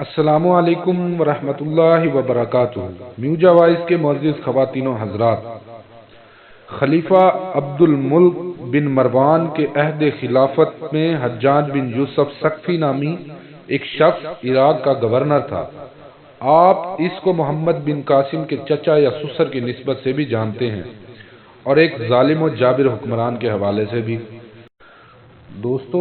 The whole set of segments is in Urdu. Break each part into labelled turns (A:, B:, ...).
A: السلام علیکم ورحمۃ اللہ وبرکاتہ۔ میوجا وائس کے معزز خواتین و حضرات، خلیفہ عبد الملک بن مروان کے عہد خلافت میں حجاج بن یوسف ثقفی نامی ایک شخص عراق کا گورنر تھا۔ آپ اس کو محمد بن قاسم کے چچا یا سسر کی نسبت سے بھی جانتے ہیں اور ایک ظالم و جابر حکمران کے حوالے سے بھی۔ دوستو،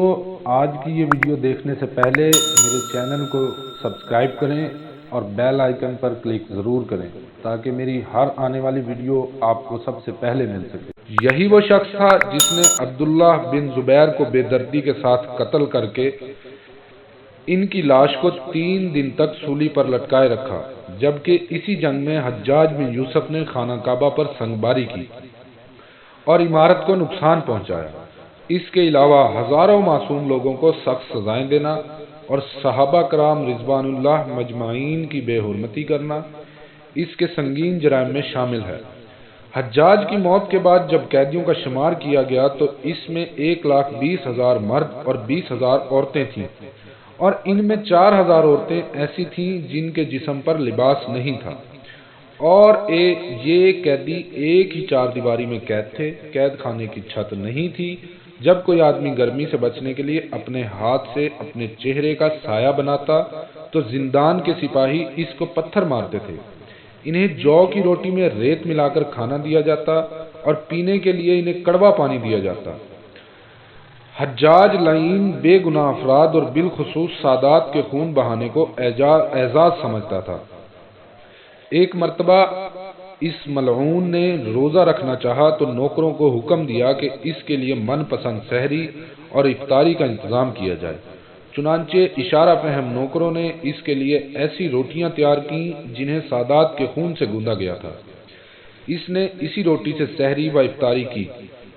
A: آج کی یہ ویڈیو دیکھنے سے پہلے میرے چینل کو سبسکرائب کریں اور بیل آئیکن پر کلک ضرور کریں تاکہ میری ہر آنے والی ویڈیو آپ کو سب سے پہلے مل سکے۔ یہی وہ شخص تھا جس نے عبداللہ بن زبیر کو بے دردی کے ساتھ قتل کر کے ان کی لاش کو 3 دن تک سولی پر لٹکائے رکھا، جبکہ اسی جنگ میں حجاج بن یوسف نے خانہ کعبہ پر سنگباری کی اور عمارت کو نقصان پہنچایا۔ اس کے علاوہ ہزاروں معصوم لوگوں کو سخت سزائیں دینا اور صحابہ کرام رضوان اللہ مجمعین کی بے حرمتی کرنا اس کے سنگین جرائم میں شامل ہے۔ حجاج کی موت کے بعد جب قیدیوں کا شمار کیا گیا تو اس میں 1,20,000 مرد اور 20,000 عورتیں تھیں، اور ان میں 4,000 عورتیں ایسی تھیں جن کے جسم پر لباس نہیں تھا، اور یہ قیدی ایک ہی چار دیواری میں قید تھے۔ قید خانے کی چھت نہیں تھی۔ جب کوئی آدمی گرمی سے بچنے کے لیے اپنے ہاتھ سے اپنے چہرے کا سایہ بناتا تو زندان کے سپاہی اس کو پتھر مارتے تھے۔ انہیں جو کی روٹی میں ریت ملا کر کھانا دیا جاتا اور پینے کے لیے انہیں کڑوا پانی دیا جاتا۔ حجاج لعین بے گناہ افراد اور بالخصوص سادات کے خون بہانے کو اعزاز سمجھتا تھا۔ ایک مرتبہ اس ملعون نے روزہ رکھنا چاہا تو نوکروں کو حکم دیا کہ اس کے لیے من پسند سحری اور افطاری کا انتظام کیا جائے۔ چنانچہ اشارہ فہم نوکروں نے اس کے لیے ایسی روٹیاں تیار کیں جنہیں سادات کے خون سے گوندھا گیا تھا۔ اس نے اسی روٹی سے سحری و افطاری کی۔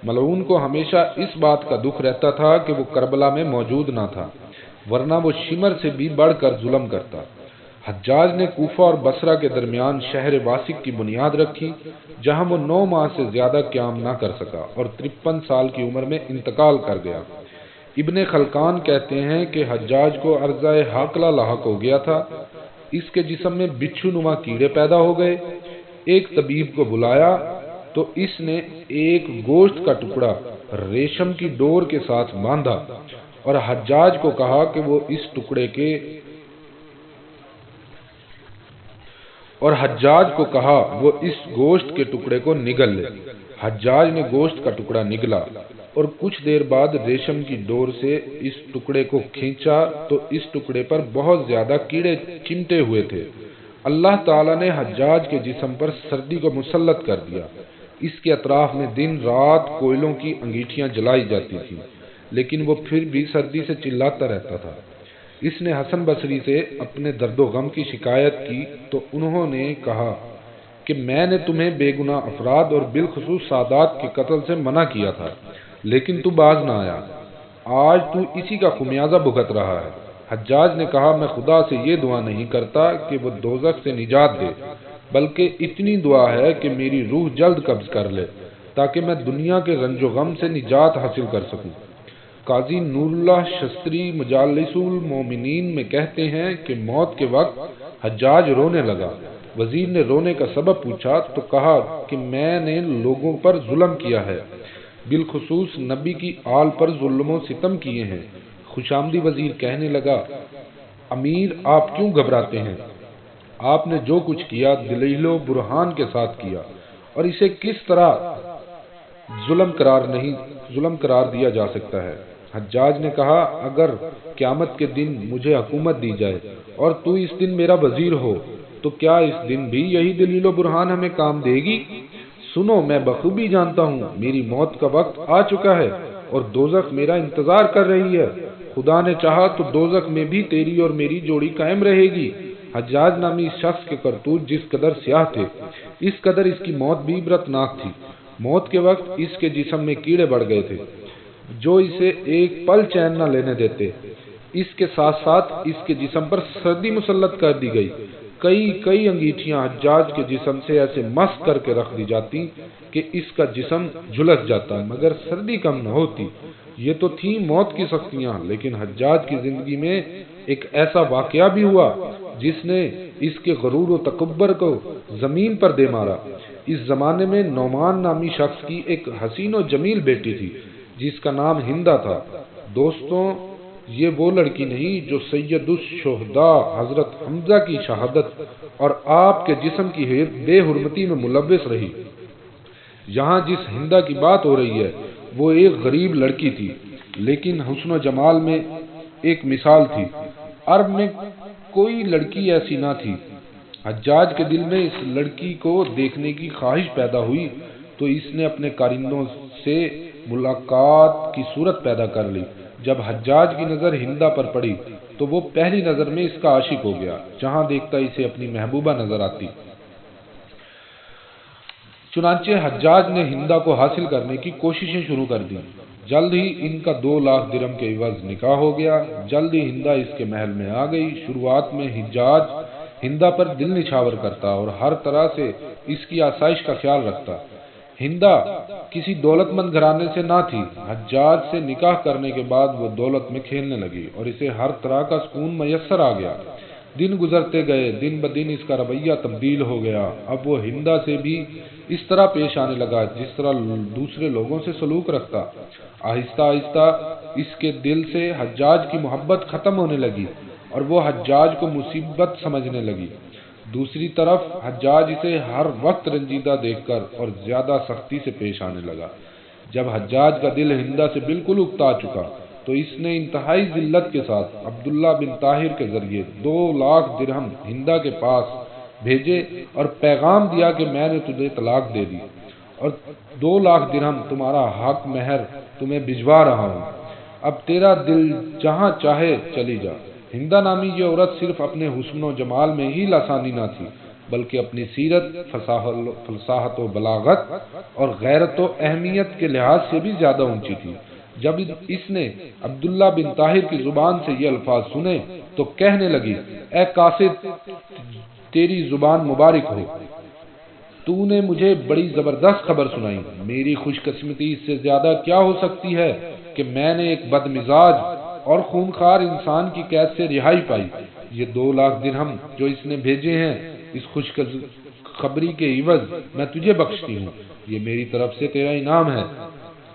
A: ملعون کو ہمیشہ اس بات کا دکھ رہتا تھا کہ وہ کربلا میں موجود نہ تھا، ورنہ وہ شمر سے بھی بڑھ کر ظلم کرتا۔ حجاج نے کوفہ اور بصرہ کے درمیان شہر واسق کی بنیاد رکھی، جہاں وہ 9 ماہ سے زیادہ قیام نہ کر سکا اور 53 سال کی عمر میں انتقال کر گیا۔ ابن خلقان کہتے ہیں کہ حجاج کو عرضہ حاقلہ لاحق ہو گیا تھا۔ اس کے جسم میں بچھو نما کیڑے پیدا ہو گئے۔ ایک طبیب کو بلایا تو اس نے ایک گوشت کا ٹکڑا ریشم کی ڈور کے ساتھ باندھا اور حجاج کو کہا کہ وہ اس گوشت کے ٹکڑے کو نگل لے۔ حجاج نے گوشت کا ٹکڑا نگلا اور کچھ دیر بعد ریشم کی ڈور سے اس ٹکڑے کو کھینچا تو اس ٹکڑے پر بہت زیادہ کیڑے چمٹے ہوئے تھے۔ اللہ تعالیٰ نے حجاج کے جسم پر سردی کو مسلط کر دیا۔ اس کے اطراف میں دن رات کوئلوں کی انگیٹھیاں جلائی جاتی تھیں، لیکن وہ پھر بھی سردی سے چلاتا رہتا تھا۔ اس نے حسن بصری سے اپنے درد و غم کی شکایت کی تو انہوں نے کہا کہ میں نے تمہیں بے گناہ افراد اور بالخصوص سادات کے قتل سے منع کیا تھا، لیکن تو باز نہ آیا۔ آج تو اسی کا خمیازہ بھگت رہا ہے۔ حجاج نے کہا، میں خدا سے یہ دعا نہیں کرتا کہ وہ دوزخ سے نجات دے، بلکہ اتنی دعا ہے کہ میری روح جلد قبض کر لے تاکہ میں دنیا کے رنج و غم سے نجات حاصل کر سکوں۔ قاضی نور اللہ شستری مجالس المومنین میں کہتے ہیں کہ موت کے وقت حجاج رونے لگا۔ وزیر نے رونے کا سبب پوچھا تو کہا کہ میں نے لوگوں پر ظلم کیا ہے، بالخصوص نبی کی آل پر ظلم و ستم کیے ہیں۔ خوشامدی وزیر کہنے لگا، امیر آپ کیوں گھبراتے ہیں؟ آپ نے جو کچھ کیا دلیل و برہان کے ساتھ کیا، اور اسے کس طرح ظلم قرار دیا جا سکتا ہے؟ حجاج نے کہا، اگر قیامت کے دن مجھے حکومت دی جائے اور تو اس دن میرا وزیر ہو تو کیا اس دن بھی یہی دلیل و برہان ہمیں کام دے گی؟ سنو، میں بخوبی جانتا ہوں میری موت کا وقت آ چکا ہے اور دوزخ میرا انتظار کر رہی ہے۔ خدا نے چاہا تو دوزخ میں بھی تیری اور میری جوڑی قائم رہے گی۔ حجاج نامی شخص کے کرتوت جس قدر سیاہ تھے، اس قدر اس کی موت بھی عبرتناک تھی۔ موت کے وقت اس کے جسم میں کیڑے بڑھ گئے تھے جو اسے ایک پل چین نہ لینے دیتے۔ اس کے ساتھ ساتھ اس کے جسم پر سردی مسلط کر دی گئی۔ کئی انگیٹھیاں حجاج کے جسم سے ایسے مست کر کے رکھ دی جاتی کہ اس کا جسم جھلس جاتا مگر سردی کم نہ ہوتی۔ یہ تو تھی موت کی سختیاں، لیکن حجاج کی زندگی میں ایک ایسا واقعہ بھی ہوا جس نے اس کے غرور و تکبر کو زمین پر دے مارا۔ اس زمانے میں نعمان نامی شخص کی ایک حسین و جمیل بیٹی تھی جس کا نام ہندا تھا۔ دوستوں، یہ وہ لڑکی نہیں جو سید الشہداء حضرت حمزہ کی شہادت اور آپ کے جسم کی بے حرمتی میں ملوث رہی۔ یہاں جس ہندا کی بات ہو رہی ہے وہ ایک غریب لڑکی تھی، لیکن حسن و جمال میں ایک مثال تھی۔ عرب میں کوئی لڑکی ایسی نہ تھی۔ حجاج کے دل میں اس لڑکی کو دیکھنے کی خواہش پیدا ہوئی تو اس نے اپنے کارندوں سے ملاقات کی صورت پیدا کر لی۔ جب حجاج کی نظر ہندا پر پڑی تو وہ پہلی نظر میں اس کا عاشق ہو گیا، جہاں دیکھتا اسے اپنی محبوبہ نظر آتی۔ چنانچہ حجاج نے ہندا کو حاصل کرنے کی کوششیں شروع کر دیں۔ جلد ہی ان کا 2 لاکھ درہم کے عوض نکاح ہو گیا۔ جلد ہی ہندا اس کے محل میں آ گئی۔ شروعات میں حجاج ہندا پر دل نچھاور کرتا اور ہر طرح سے اس کی آسائش کا خیال رکھتا۔ ہندا کسی دولت مند گھرانے سے نہ تھی۔ حجاج سے نکاح کرنے کے بعد وہ دولت میں کھیلنے لگی اور اسے ہر طرح کا سکون میسر آ گیا۔ دن گزرتے گئے، دن بدن اس کا رویہ تبدیل ہو گیا۔ اب وہ ہندا سے بھی اس طرح پیش آنے لگا جس طرح دوسرے لوگوں سے سلوک رکھتا۔ آہستہ آہستہ اس کے دل سے حجاج کی محبت ختم ہونے لگی اور وہ حجاج کو مصیبت سمجھنے لگی۔ دوسری طرف حجاج اسے ہر وقت رنجیدہ دیکھ کر اور زیادہ سختی سے پیش آنے لگا۔ جب حجاج کا دل ہندا سے بالکل اکتا چکا تو اس نے انتہائی ذلت کے ساتھ عبداللہ بن طاہر کے ذریعے 2 لاکھ درہم ہندا کے پاس بھیجے اور پیغام دیا کہ میں نے تجھے طلاق دے دی اور 2 لاکھ درہم تمہارا حق مہر تمہیں بھجوا رہا ہوں۔ اب تیرا دل جہاں چاہے چلی جا۔ ہندا نامی یہ عورت صرف اپنے حسن و جمال میں ہی لاسانی نہ تھی، بلکہ اپنی سیرت، فصاحت و بلاغت اور غیرت و اہمیت کے لحاظ سے بھی زیادہ اونچی تھی۔ جب اس نے عبداللہ بن طاہر کی زبان سے یہ الفاظ سنے تو کہنے لگی، اے قاصد، تیری زبان مبارک ہو، تو نے مجھے بڑی زبردست خبر سنائی۔ میری خوش قسمتی اس سے زیادہ کیا ہو سکتی ہے کہ میں نے ایک بد مزاج اور خونخوار انسان کی قید سے رہائی پائی۔ یہ 2 لاکھ درہم جو اس نے بھیجے ہیں، اس خوش خبری کے عوض میں تجھے بخشتی ہوں۔ یہ میری طرف سے تیرا انعام ہے۔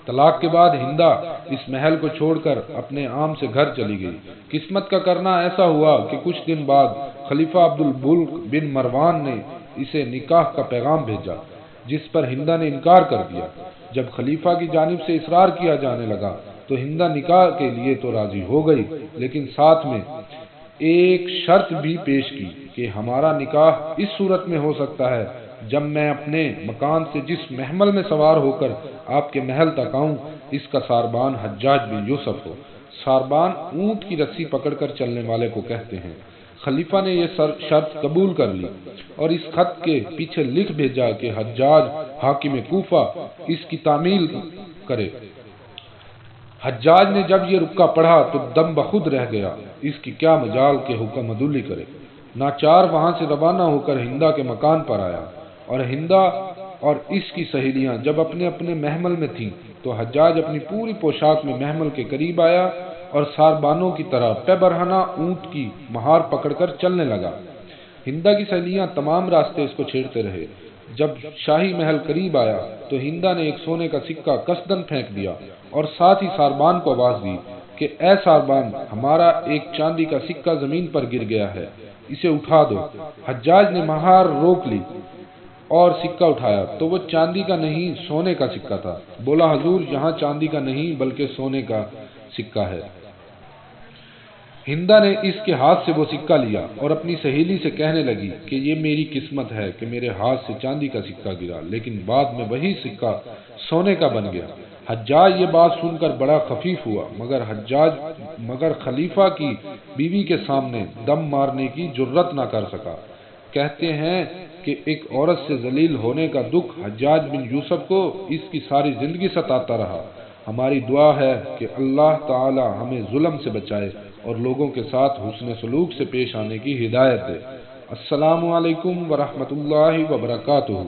A: طلاق کے بعد ہندا اس محل کو چھوڑ کر اپنے عام سے گھر چلی گئی۔ قسمت کا کرنا ایسا ہوا کہ کچھ دن بعد خلیفہ عبدالملک بن مروان نے اسے نکاح کا پیغام بھیجا، جس پر ہندا نے انکار کر دیا۔ جب خلیفہ کی جانب سے اصرار کیا جانے لگا تو ہندا نکاح کے لیے تو راضی ہو گئی، لیکن ساتھ میں ایک شرط بھی پیش کی کہ ہمارا نکاح اس صورت میں ہو سکتا ہے جب میں اپنے مکان سے جس محمل میں سوار ہو کر آپ کے محل تک آؤں، اس کا ساربان حجاج بن یوسف ہو۔ ساربان اونٹ کی رسی پکڑ کر چلنے والے کو کہتے ہیں۔ خلیفہ نے یہ شرط قبول کر لی اور اس خط کے پیچھے لکھ بھیجا کہ حجاج حاکم کوفہ اس کی تعمیل کرے۔ حجاج نے جب یہ رکا پڑھا تو دم بخود رہ گیا، اس کی کیا مجال کہ حکم عدولی کرے۔ ناچار وہاں سے روانہ ہو کر ہندا کے مکان پر آیا، اور ہندا اور اس کی سہیلیاں جب اپنے اپنے محمل میں تھیں تو حجاج اپنی پوری پوشاک میں محمل کے قریب آیا اور ساربانوں کی طرح پے برہنہ اونٹ کی مہار پکڑ کر چلنے لگا۔ ہندا کی سہیلیاں تمام راستے اس کو چھیڑتے رہے۔ جب شاہی محل قریب آیا تو ہندا نے ایک سونے کا سکہ قصدن پھینک دیا اور ساتھ ہی ساربان کو آواز دی کہ اے ساربان، ہمارا ایک چاندی کا سکہ زمین پر گر گیا ہے، اسے اٹھا دو۔ حجاج نے مہار روک لی اور سکہ اٹھایا تو وہ چاندی کا نہیں، سونے کا سکہ تھا۔ بولا، حضور، یہاں چاندی کا نہیں بلکہ سونے کا سکہ ہے۔ ہندا نے اس کے ہاتھ سے وہ سکہ لیا اور اپنی سہیلی سے کہنے لگی کہ یہ میری قسمت ہے کہ میرے ہاتھ سے چاندی کا سکہ گرا، لیکن بعد میں وہی سکہ سونے کا بن گیا۔ حجاج یہ بات سن کر بڑا خفیف ہوا، مگر خلیفہ کی بیوی کے سامنے دم مارنے کی جرت نہ کر سکا۔ کہتے ہیں کہ ایک عورت سے ذلیل ہونے کا دکھ حجاج بن یوسف کو اس کی ساری زندگی ستاتا رہا۔ ہماری دعا ہے کہ اللہ تعالی ہمیں ظلم سے بچائے اور لوگوں کے ساتھ حسن سلوک سے پیش آنے کی ہدایت دے۔ السلام علیکم ورحمۃ اللہ وبرکاتہ۔